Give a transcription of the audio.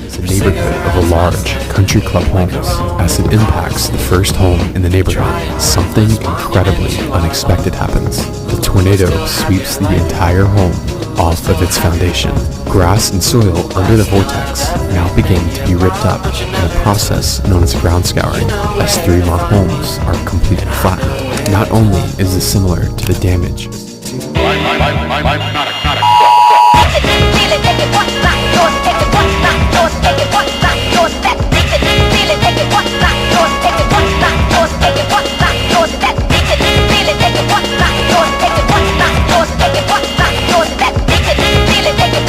is a neighborhood of a large country club homes. As it impacts the first home in the neighborhood, something incredibly unexpected happens. The tornado sweeps the entire home off of its foundation. Grass and soil under the vortex now begin to be ripped up in a process known as ground scouring, as 3 more homes are completely flattened. Not only is this similar to the damage I'm not a